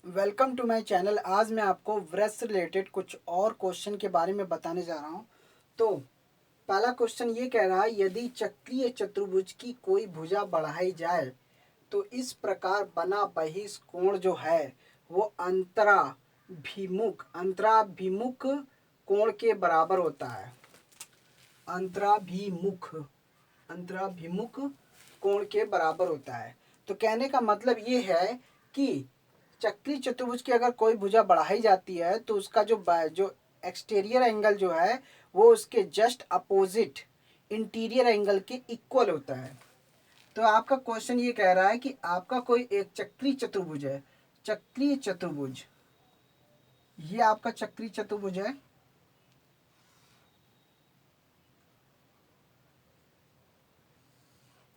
Welcome to my channel. आज मैं आपको वृत्त से रिलेटेड कुछ और क्वेश्चन के बारे में बताने जा रहा हूँ। तो पहला क्वेश्चन ये कह रहा है, यदि चक्रीय चतुर्भुज की कोई भुजा बढ़ाई जाए तो इस प्रकार बना बहिष्कोण जो है वो अंतराभिमुख कोण के बराबर होता है। अंतराभिमुख अंतराभिमुख कोण के बराबर होता है। तो कहने का मतलब ये है कि चक्री चतुर्भुज की अगर कोई भुजा बढ़ाई जाती है तो उसका जो एक्सटीरियर एंगल जो है वो उसके जस्ट अपोजिट इंटीरियर एंगल के इक्वल होता है। तो आपका क्वेश्चन ये कह रहा है कि आपका कोई एक चक्री चतुर्भुज है, चक्रीय चतुर्भुज, ये आपका चक्री चतुर्भुज है।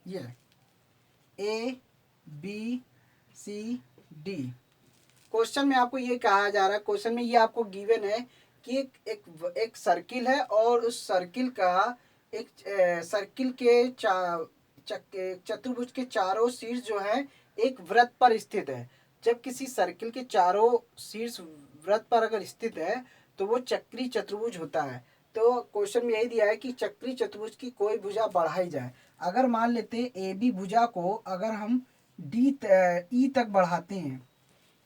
ये A B C D. Question में आपको ये कहा जा रहा है, क्वेश्चन में ये आपको गिवन है कि एक सर्किल है और उस सर्किल का एक सर्किल के चतुर्भुज के चारों शीर्ष जो है एक वृत्त पर स्थित है। जब किसी सर्किल के चारों शीर्ष वृत्त पर अगर स्थित है तो वो चक्री चतुर्भुज होता है। तो क्वेश्चन में यही दिया है कि चक्री चतुर्भुज की कोई भुजा बढ़ाई जाए। अगर मान लेते ए बी भुजा को अगर हम डी ई तक बढ़ाते हैं,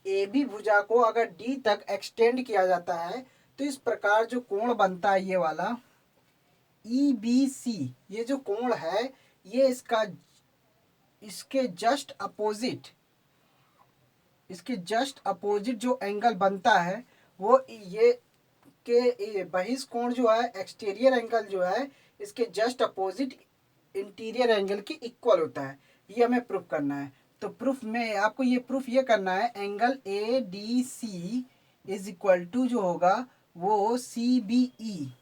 ए बी भुजा को अगर डी तक एक्सटेंड किया जाता है तो इस प्रकार जो कोण बनता है ये वाला ई बी सी, ये जो कोण है ये इसके जस्ट अपोजिट जो एंगल बनता है वो ये के बहिष्कोण जो है एक्सटीरियर एंगल जो है इसके जस्ट अपोजिट इंटीरियर एंगल के इक्वल होता है। ये हमें प्रूफ करना है। तो प्रूफ में आपको ये प्रूफ ये करना है, angle A D C is equal to जो होगा वो सी बी ई,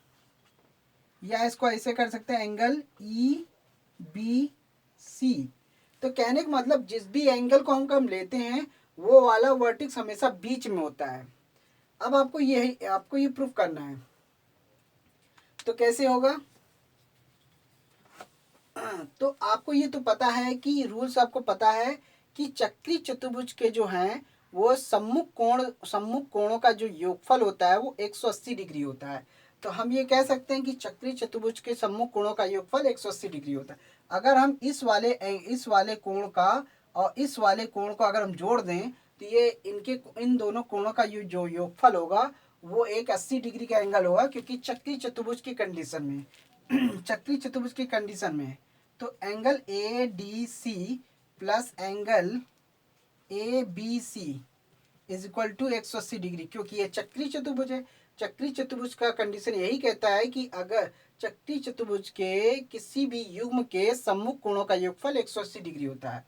या इसको ऐसे कर सकते हैं एंगल ई बी सी। तो कहने का मतलब जिस भी एंगल को हम लेते हैं वो वाला वर्टेक्स हमेशा बीच में होता है। अब आपको ये प्रूफ करना है। तो कैसे होगा? तो आपको ये तो पता है कि रूल्स आपको पता है कि चक्री चतुर्भुज के जो हैं वो सम्मुख कोणों का जो योगफल होता है वो 180 डिग्री होता है। तो हम ये कह सकते हैं कि चक्री चतुर्भुज के सम्मुख कोणों का योगफल 180 डिग्री होता है। अगर हम इस वाले कोण का और इस वाले कोण को अगर हम जोड़ दें तो ये इन दोनों कोणों का जो योगफल होगा वो एक 80 डिग्री का एंगल होगा, क्योंकि चक्री चतुर्भुज की कंडीशन में चक्री चतुर्भुज की कंडीशन में तो angle A D C plus angle A B C is equal to 180 degree, क्योंकि ये चक्री चतुर्भुज है। चक्री चतुर्भुज का कंडीशन यही कहता है कि अगर चक्री चतुर्भुज के किसी भी युग्म के सम्मुख कोणों का योगफल 180 डिग्री होता है।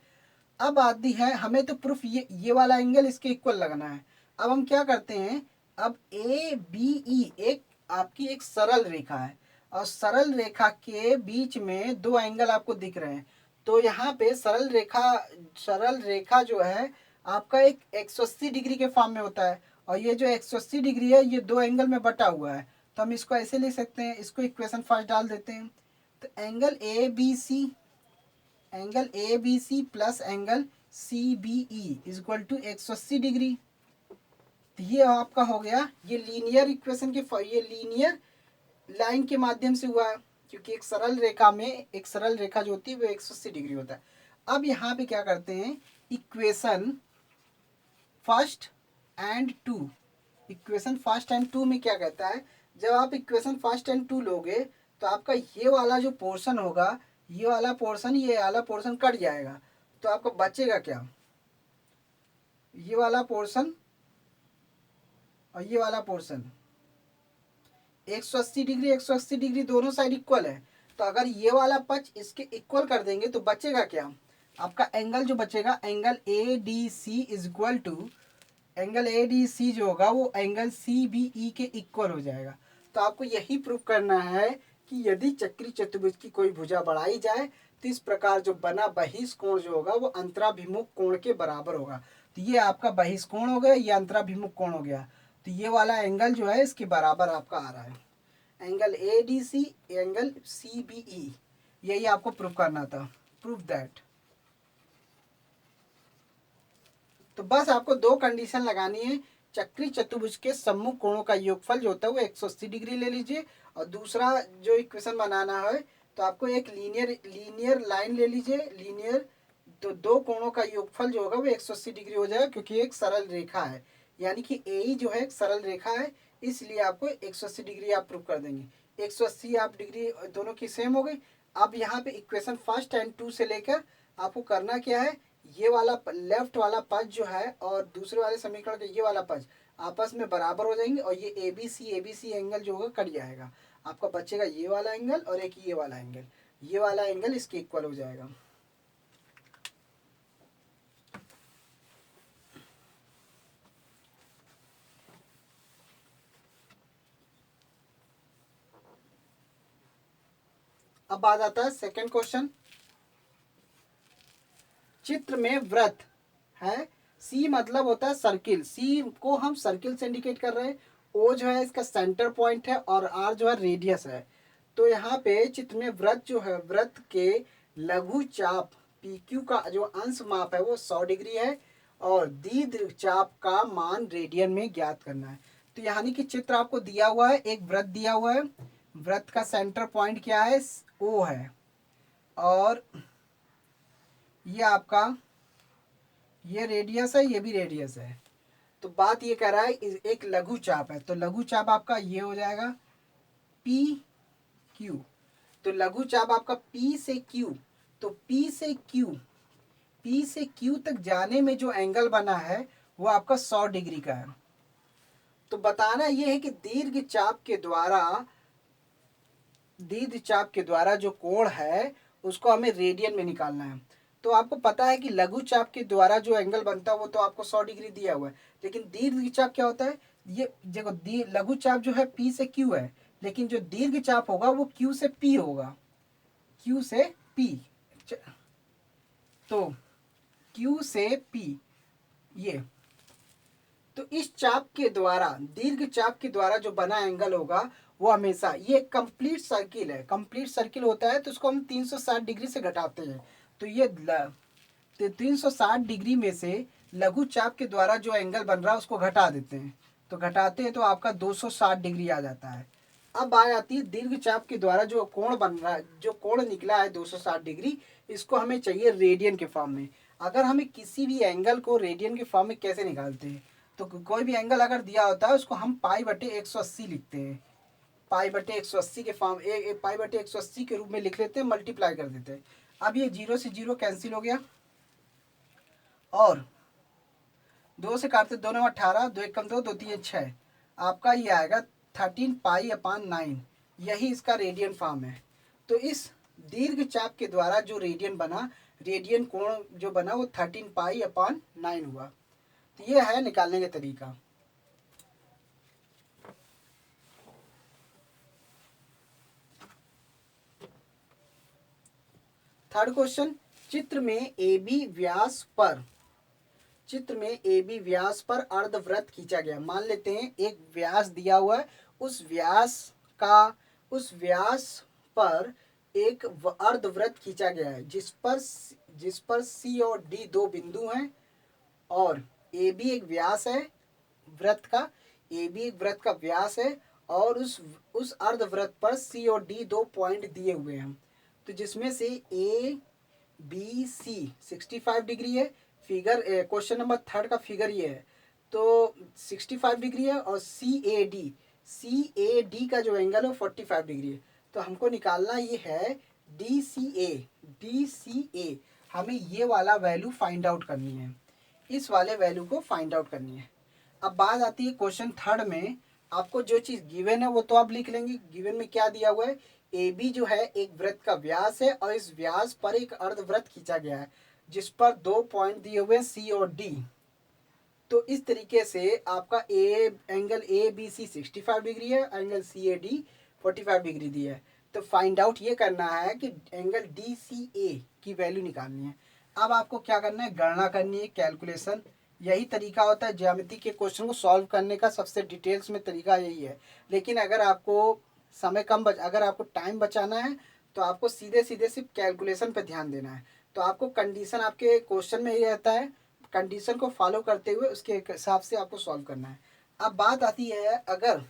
अब आती है हमें तो प्रूफ ये वाला एंगल इसके इक्वल लगाना है। अब हम क्या करते हैं, अब ए बी ई एक आपकी एक सरल रेखा है और सरल रेखा के बीच में दो एंगल आपको दिख रहे हैं। तो यहाँ पे सरल रेखा जो है आपका एक 180 डिग्री के फॉर्म में होता है और ये जो 180 डिग्री है ये दो एंगल में बटा हुआ है। तो हम इसको ऐसे लिख सकते हैं, इसको इक्वेशन फर्स्ट डाल देते हैं। तो angle A B C plus angle C B E is equal to 180 degree. तो ये आपका हो गया, ये लीनियर इक्वेशन के ये लीनियर लाइन के माध्यम से हुआ है, क्योंकि एक सरल रेखा जो होती है वो 180 डिग्री होता है। अब यहाँ पे क्या करते हैं, इक्वेशन फर्स्ट एंड टू में क्या कहता है, जब आप इक्वेशन फर्स्ट एंड टू लोगे तो आपका ये वाला जो पोर्शन होगा ये वाला पोर्शन कट जाएगा। तो आपको बचेगा क्या, ये वाला पोर्शन और ये वाला पोर्शन 180 डिग्री दोनों साइड इक्वल है। तो अगर ये वाला पक्ष इसके इक्वल कर देंगे तो बचेगा क्या, आपका एंगल जो बचेगा angle A D C is equal to angle A D C जो होगा वो एंगल सी बी ई के इक्वल हो जाएगा। तो आपको यही प्रूफ करना है कि यदि चक्री चतुर्भुज की कोई भुजा बढ़ाई जाए तो इस प्रकार जो बना बहिष्कोण जो होगा वो अंतराभिमुख कोण के बराबर होगा। तो ये आपका बहिष्कोण हो गया, ये अंतराभिमुख कोण हो गया। तो ये वाला एंगल जो है इसके बराबर आपका आ रहा है, angle A D C angle C B E. यही आपको प्रूफ करना था, प्रूफ दैट। तो बस आपको दो कंडीशन लगानी है, चक्री चतुर्भुज के सम्मुख कोणों का योगफल जो होता है वो 180 डिग्री ले लीजिए, और दूसरा जो इक्वेशन बनाना है तो आपको एक लीनियर लाइन ले लीजिए, लीनियर, तो दो कोणों का योगफल जो होगा वो 180 डिग्री हो जाएगा, क्योंकि एक सरल रेखा है, यानी कि ए जो है एक सरल रेखा है, इसलिए आपको 180 डिग्री आप प्रूव कर देंगे। 180 आप डिग्री दोनों की सेम हो गई। अब यहाँ पे इक्वेशन फर्स्ट एंड टू से लेकर आपको करना क्या है, ये वाला लेफ्ट वाला पद जो है और दूसरे वाले समीकरण का ये वाला पद आपस में बराबर हो जाएंगे, और ये ए बी सी एंगल जो होगा कट जाएगा, आपका बचेगा ये वाला एंगल और एक ये वाला एंगल, ये वाला एंगल इसके इक्वल हो जाएगा। अब आ जाता है सेकंड क्वेश्चन। चित्र में वृत्त है, सी मतलब होता है सर्किल, सी को हम सर्किल से इंडिकेट कर रहे हैं, ओ जो है इसका सेंटर पॉइंट है और आर जो है रेडियस है। तो यहाँ पे चित्र में वृत्त जो है, वृत्त के लघु चाप पी क्यू का जो अंश माप है वो 100 डिग्री है, और दीर्घ चाप का मान रेडियन में ज्ञात करना है। तो यानी कि चित्र आपको दिया हुआ है, एक वृत्त दिया हुआ है, वृत्त का सेंटर पॉइंट क्या है, ओ है, और ये आपका ये रेडियस है, ये भी रेडियस है। तो बात ये कह रहा है एक लघु चाप है, तो लघु चाप आपका ये हो जाएगा पी क्यू। तो लघु चाप आपका पी से क्यू, तो पी से क्यू तक जाने में जो एंगल बना है वो आपका 100 डिग्री का है। तो बताना ये है कि दीर्घ चाप के द्वारा जो कोण है उसको हमें रेडियन में निकालना है। तो आपको पता है कि लघु चाप के द्वारा जो एंगल बनता है वो तो आपको 100 डिग्री दिया हुआ है, लेकिन दीर्घ चाप क्या होता है, ये देखो लघु चाप जो है पी से क्यू है, लेकिन जो दीर्घ चाप होगा वो क्यू से पी होगा, क्यू से पी। तो क्यू से पी ये, तो इस चाप के द्वारा, दीर्घ चाप के द्वारा जो बना एंगल होगा वो हमेशा, ये कंप्लीट सर्किल है, कंप्लीट सर्किल होता है तो उसको हम 360 डिग्री से घटाते हैं। तो ये 360 डिग्री में से लघु चाप के द्वारा जो एंगल बन रहा है उसको घटा देते हैं, तो घटाते हैं तो आपका 260 डिग्री आ जाता है। अब आ जाती है दीर्घ चाप के द्वारा जो कोण बन रहा है, जो कोण निकला है 260 डिग्री, इसको हमें चाहिए रेडियन के फॉर्म में। अगर हमें किसी भी एंगल को रेडियन के फॉर्म में कैसे निकालते हैं, तो कोई भी एंगल अगर दिया होता है उसको हम पाई बटे 180 लिखते हैं, पाई बटे 180 के फॉर्म पाई बटे 180 के रूप में लिख लेते हैं, मल्टीप्लाई कर देते हैं। अब ये 0 से 0 कैंसिल हो गया, और 2 से काटते 2 9 18, 2 1 कम 2, 2 3 6, आपका ये आएगा 13 पाई अपान 9, यही इसका रेडियन फॉर्म है। तो इस दीर्घ चाप के द्वारा जो रेडियन बना, रेडियन कोण जो बना वो 13 पाई अपान 9 हुआ। तो ये है निकालने का तरीका। थर्ड क्वेश्चन, चित्र में ए बी व्यास पर अर्धवृत्त खींचा गया। मान लेते हैं एक व्यास दिया हुआ है, उस व्यास पर एक अर्धवृत्त खींचा गया है, जिस पर सी और डी दो बिंदु हैं, और ए बी एक व्यास है वृत्त का, ए बी एक वृत्त का व्यास है, और उस अर्धवृत्त पर सी और डी दो पॉइंट दिए हुए हैं। तो जिसमें से ए बी सी 65 डिग्री है, फिगर क्वेश्चन नंबर थर्ड का फिगर ये है, तो 65 डिग्री है, और सी ए डी का जो एंगल है 45 डिग्री है। तो हमको निकालना ये है डी सी ए, हमें ये वाला वैल्यू फाइंड आउट करनी है, इस वाले वैल्यू को फाइंड आउट करनी है। अब बात आती है क्वेश्चन थर्ड में, आपको जो चीज़ गिवन है वो तो आप लिख लेंगे। गिवन में क्या दिया हुआ है, ए बी जो है एक वृत्त का व्यास है, और इस व्यास पर एक अर्धवृत्त खींचा गया है, जिस पर दो पॉइंट दिए हुए हैं सी और डी। तो इस तरीके से आपका angle A B C 65 degree है, angle C A D 45 degree दिया है। तो फाइंड आउट ये करना है कि एंगल डी सी ए की वैल्यू निकालनी है। अब आपको क्या करना है, गणना करनी है, कैलकुलेशन। यही तरीका होता है ज्यामिति के क्वेश्चन को सॉल्व करने का, सबसे डिटेल्स में तरीका यही है। लेकिन अगर आपको अगर आपको टाइम बचाना है तो आपको सीधे सीधे सिर्फ कैलकुलेशन पे ध्यान देना है। तो आपको कंडीशन आपके क्वेश्चन में ये रहता है, कंडीशन को फॉलो करते हुए उसके हिसाब से आपको सॉल्व करना है। अब बात आती है, अगर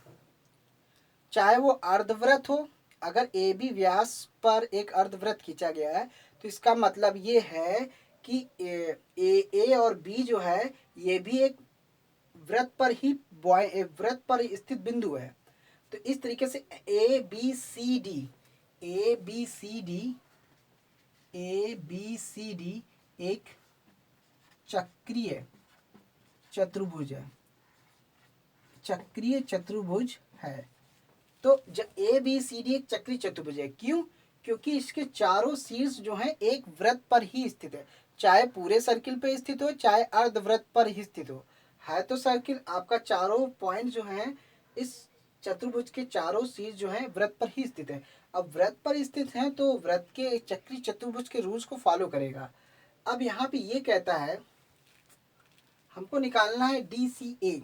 चाहे वो अर्धवृत्त हो, अगर ए बी व्यास पर एक अर्धवृत्त खींचा गया है तो इसका मतलब ये है कि ए और बी जो है ये भी एक वृत्त पर ही वृत्त पर स्थित बिंदु है। तो इस तरीके से A B C D A B C D A B C D एक चक्रीय चतुर्भुज है, चक्रीय चतुर्भुज है। तो ए बी सी डी एक चक्रीय चतुर्भुज है। क्यों? क्योंकि इसके चारों शीर्ष जो हैं एक वृत्त पर ही स्थित है, चाहे पूरे सर्किल पे स्थित हो चाहे अर्धवृत्त पर ही स्थित हो। है तो सर्किल आपका चारों पॉइंट जो हैं इस चतुर्भुज के चारों शीर्ष जो हैं वृत्त पर ही स्थित है। अब वृत्त पर स्थित हैं तो वृत्त के चक्रीय चतुर्भुज के रूल्स को फॉलो करेगा। अब यहाँ पे ये कहता है हमको निकालना है डी सी ए।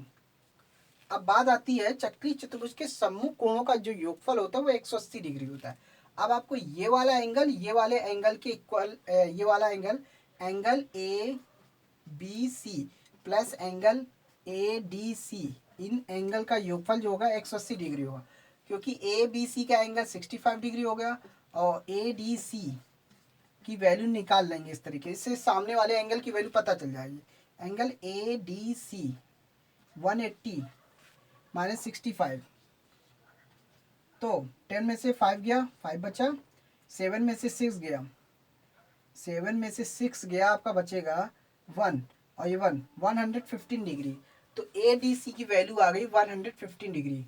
अब बात आती है चक्रीय चतुर्भुज के सम्मुख कोणों का जो योगफल होता है वो 180 डिग्री होता है। अब आपको ये वाला एंगल ये वाले एंगल के इक्वल, ये वाला angle angle A B C plus angle A D C, इन एंगल का योगफल जो होगा 180 डिग्री होगा। क्योंकि ए बी सी का एंगल 65 डिग्री हो गया और ए डी सी की वैल्यू निकाल लेंगे इस तरीके से, सामने वाले एंगल की वैल्यू पता चल जाएगी। Angle A D C 180 minus 65, तो 10 में से 5 गया, 5 बचा, 7 में से 6 गया, 7 में से 6 गया, आपका बचेगा 1 और ये 1 115 डिग्री। तो ए डी सी की वैल्यू आ गई 115 डिग्री,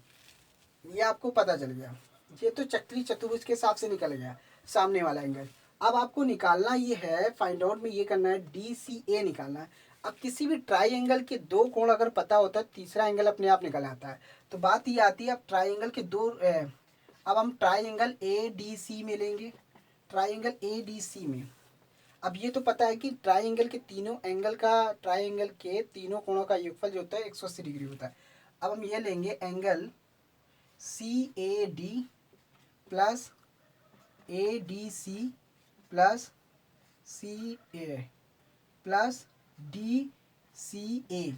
ये आपको पता चल गया। ये तो चक्रीय चतुर्भुज के हिसाब से निकल गया सामने वाला एंगल। अब आपको निकालना ये है, फाइंड आउट में ये करना है डी सी ए निकालना है। अब किसी भी ट्राइंगल के दो कोण अगर पता होता है तीसरा एंगल अपने आप निकल आता है। तो बात ये आती है अब ट्राइंगल के दो अब हम ट्राइंगल ए डी सी में लेंगे, ट्राइंगल ए डी सी में। अब ये तो पता है कि ट्राइंगल के तीनों एंगल का, ट्राइंगल के तीनों कोणों का योगफल जो होता है 180 डिग्री होता है। अब हम ये लेंगे angle C A D plus A D C plus C A plus D C A.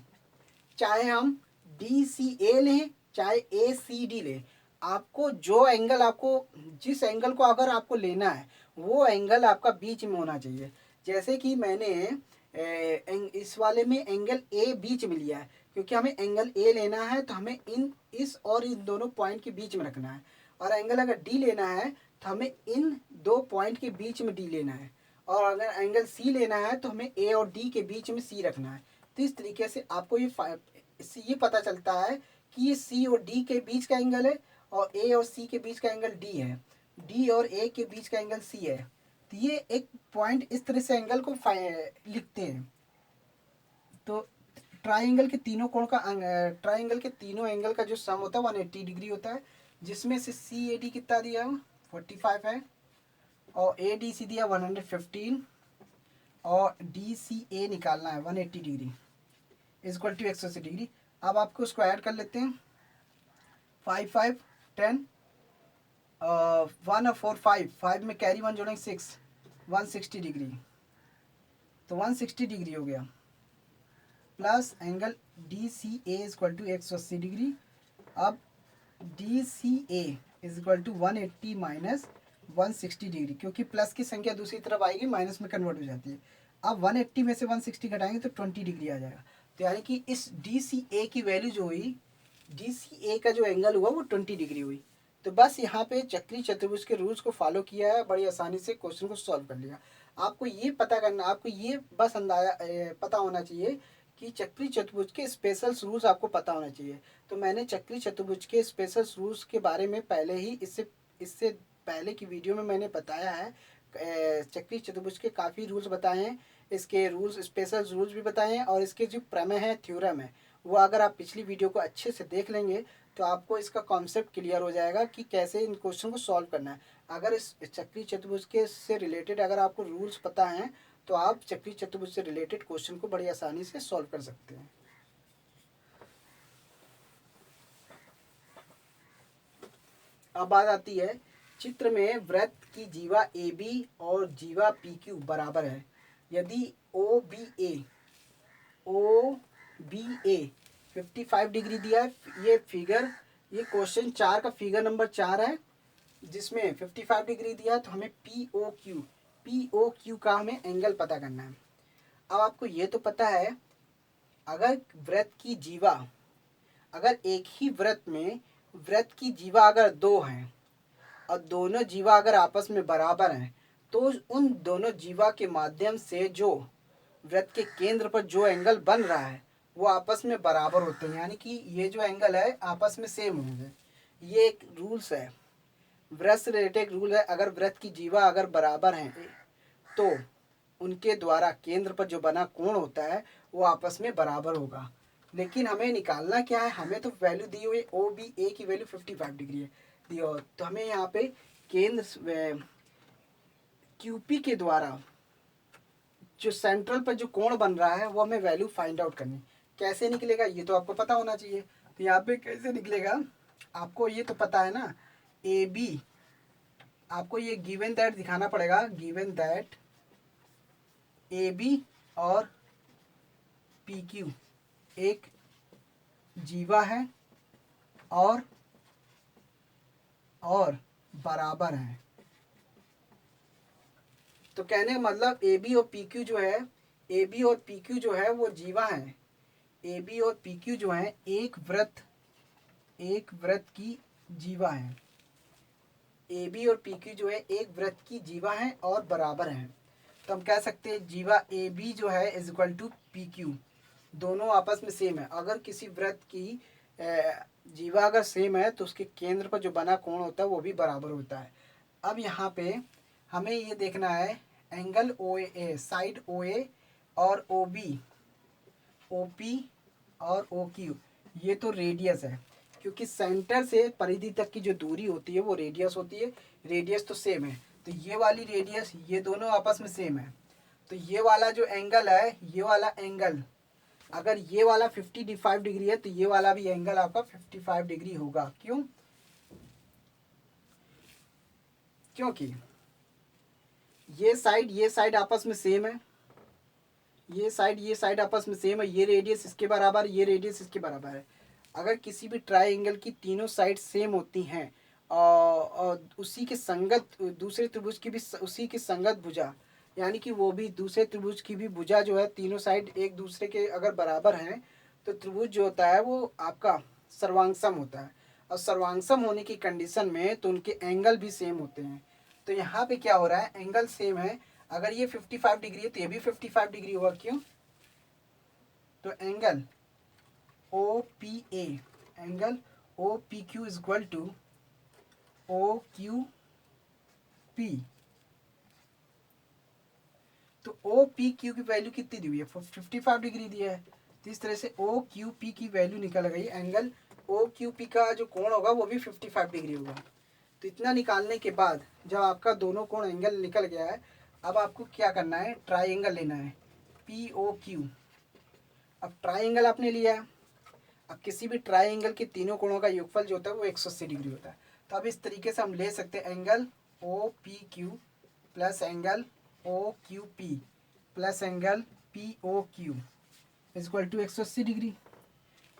चाहे हम डी सी ए लें चाहे ए सी डी लें, आपको जो एंगल, आपको जिस एंगल को अगर आपको लेना है वो एंगल आपका बीच में होना चाहिए। जैसे कि मैंने इस वाले में एंगल ए बीच में लिया है, क्योंकि हमें एंगल ए लेना है तो हमें इस और इन दोनों पॉइंट के बीच में रखना है। और एंगल अगर डी लेना है तो हमें इन दो पॉइंट के बीच में डी लेना है। और अगर एंगल सी लेना है तो हमें ए और डी के बीच में सी रखना है। तो इस तरीके से आपको इससे ये पता चलता है कि ये सी और डी के बीच का एंगल है और ए और सी के बीच का एंगल डी है, डी और ए के बीच का एंगल सी है। तो ये एक पॉइंट इस तरह से एंगल को लिखते हैं। तो ट्राइंगल के तीनों कोण का, ट्राइंगल के तीनों एंगल का जो सम होता है 180 डिग्री होता है, जिसमें से सी ए डी कितना दिया 45 है और ए डी सी दिया 115 और डी सी ए निकालना है 180 डिग्री इक्वल टू 180 डिग्री। अब आपको उसको ऐड कर लेते हैं, 5 5 10 1 और 4 5 में कैरी 1 जोड़ेंगे 6, 160 डिग्री। तो 160 डिग्री हो गया plus angle D C A equal to 180 degree. अब D C A equal to 180 minus 160 degree, क्योंकि प्लस की संख्या दूसरी तरफ आएगी माइनस में कन्वर्ट हो जाती है। अब 180 में से 160 घटाएंगे तो 20 डिग्री आ जाएगा। तो यानी कि इस डी सी ए की वैल्यू जो हुई, डी सी ए का जो एंगल हुआ वो 20 डिग्री हुई। तो बस यहाँ पे चक्रीय चतुर्भुज के रूल्स को फॉलो किया है, बड़ी आसानी से क्वेश्चन को सॉल्व कर लिया। आपको ये पता करना, आपको ये बस अंदाजा पता होना चाहिए कि चक्रीय चतुर्भुज के स्पेशल रूल्स आपको पता होना चाहिए। तो मैंने चक्रीय चतुर्भुज के स्पेशल रूल्स के बारे में पहले ही इससे पहले की वीडियो में मैंने बताया है। चक्रीय चतुर्भुज के काफ़ी रूल्स बताए हैं, इसके रूल्स, स्पेशल रूल्स भी बताए हैं, और इसके जो प्रमेय है, थ्योरम है, वो अगर आप पिछली वीडियो को अच्छे से देख लेंगे तो आपको इसका कॉन्सेप्ट क्लियर हो जाएगा कि कैसे इन क्वेश्चन को सॉल्व करना है। अगर इस चक्रीय चतुर्भुज के से रिलेटेड अगर आपको रूल्स पता हैं तो आप चक्रीय चतुर्भुज से रिलेटेड क्वेश्चन को बड़ी आसानी से सॉल्व कर सकते हैं। अब बात आती है, चित्र में वृत्त की जीवा AB और जीवा PQ बराबर है। यदि OBA ओ बी ए 55 डिग्री दिया है। ये फिगर, ये क्वेश्चन 4 का फिगर नंबर 4 है जिसमें 55 डिग्री दिया है। तो हमें पी ओ क्यू का हमें एंगल पता करना है। अब आपको ये तो पता है, अगर वृत्त की जीवा, अगर एक ही वृत्त में वृत्त की जीवा अगर दो हैं और दोनों जीवा अगर आपस में बराबर हैं, तो उन दोनों जीवा के माध्यम से जो वृत्त के केंद्र पर जो एंगल बन रहा है वो आपस में बराबर होते हैं, यानी कि ये जो एंगल है आपस में सेम होंगे। ये एक रूल्स है, वृत्त से रिलेटेड रूल है। अगर वृत्त की जीवा अगर बराबर हैं तो उनके द्वारा केंद्र पर जो बना कोण होता है वो आपस में बराबर होगा। लेकिन हमें निकालना क्या है, हमें तो वैल्यू दी हुई ओ बी ए की वैल्यू 55 डिग्री है दी हो, तो हमें यहाँ पे केंद्र क्यूपी के द्वारा जो सेंट्रल पर जो कोण बन रहा है वो हमें वैल्यू फाइंड आउट करनी। कैसे निकलेगा ये तो आपको पता होना चाहिए। तो यहाँ पे कैसे निकलेगा, आपको ये तो पता है ना, ए बी, आपको ये गिवन दैट दिखाना पड़ेगा, गिवन दैट ए बी और पी क्यू एक जीवा है और बराबर है। तो कहने का मतलब ए बी और पी क्यू जो है, ए बी और पी क्यू जो है वो जीवा है। ए बी और पी क्यू जो है एक वृत्त की जीवा है। ए बी और पी क्यू जो है एक वृत्त की जीवा है और बराबर है। तो हम कह सकते हैं जीवा ए बी जो है is equal to P Q, दोनों आपस में सेम है। अगर किसी वृत्त की जीवा अगर सेम है तो उसके केंद्र पर जो बना कोण होता है वो भी बराबर होता है। अब यहाँ पे हमें ये देखना है एंगल ओ ए, साइड ओ ए और ओ बी, ओ पी और ओ क्यू, ये तो रेडियस है, क्योंकि सेंटर से परिधि तक की जो दूरी होती है वो रेडियस होती है। रेडियस तो सेम है, तो ये वाली रेडियस, ये दोनों आपस में सेम है। तो ये वाला जो एंगल है, ये वाला एंगल अगर ये वाला 55 डिग्री है तो ये वाला भी एंगल आपका 55 डिग्री होगा। क्यों? क्योंकि ये साइड आपस में सेम है, ये साइड आपस में सेम है, ये रेडियस इसके बराबर, ये रेडियस इसके बराबर है। अगर किसी भी ट्राइंगल की तीनों साइड सेम होती हैं और उसी के संगत दूसरे त्रिभुज की भी उसी की संगत भुजा, यानी कि वो भी दूसरे त्रिभुज की भी भुजा जो है तीनों साइड एक दूसरे के अगर बराबर हैं, तो त्रिभुज जो होता है वो आपका सर्वांगसम होता है। और सर्वांगसम होने की कंडीशन में तो उनके एंगल भी सेम होते हैं। तो यहाँ पे क्या हो रहा है, एंगल सेम है। अगर ये 55 डिग्री है तो ये भी 55 डिग्री होगा। क्यों? तो angle O P A, angle O P Q is equal to O Q P. तो ओ पी क्यू की वैल्यू कितनी दी हुई है, 55 डिग्री दिया है। तो इस तरह से ओ क्यू पी की वैल्यू निकल गई। एंगल ओ क्यू पी का जो कोण होगा वो भी 55 डिग्री होगा। तो इतना निकालने के बाद जब आपका दोनों कोण एंगल निकल गया है, अब आपको क्या करना है, ट्राइंगल लेना है पी ओ क्यू। अब ट्राइंगल आपने लिया है, अब किसी भी ट्राइंगल के तीनों कोणों का योगफल जो होता है वो 180 डिग्री होता है। तो अब इस तरीके से हम ले सकते हैं angle O P Q plus angle O Q P plus angle P O Q is equal to 180 degree.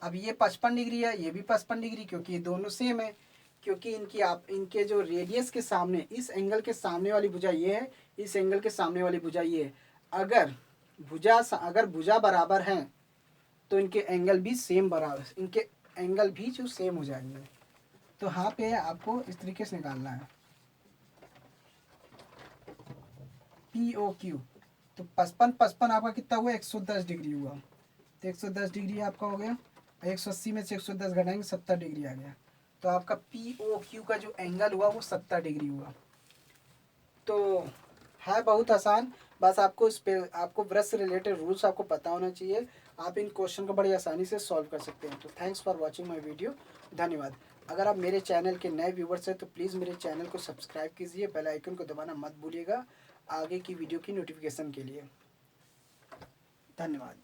अब ये 55 डिग्री है, ये भी 55 डिग्री, क्योंकि ये दोनों सेम है। क्योंकि इनके जो रेडियस के सामने, इस एंगल के सामने वाली भुजा ये है, इस एंगल के सामने वाली भुजा ये है। अगर भुजा बराबर हैं तो इनके एंगल भी सेम बराबर, इनके एंगल भी जो सेम हो जाएंगे। तो यहाँ पे आपको इस तरीके से निकालना है पी ओ क्यू। तो 55 आपका कितना हुआ, 110 डिग्री हुआ। तो 110 डिग्री आपका हो गया, 180 में से 110 घटाएंगे 70 डिग्री आ गया। तो आपका पी ओ क्यू का जो एंगल हुआ वो 70 डिग्री हुआ। तो है बहुत आसान, बस आपको इस पे आपको वृत्त से रिलेटेड रूल्स आपको पता होना चाहिए। आप इन क्वेश्चन को बड़ी आसानी से सॉल्व कर सकते हैं। तो thanks for watching my video, धन्यवाद। अगर आप मेरे चैनल के नए व्यूवर्स हैं तो प्लीज़ मेरे चैनल को सब्सक्राइब कीजिए, बेल आइकन को दबाना मत भूलिएगा आगे की वीडियो की नोटिफिकेशन के लिए। धन्यवाद।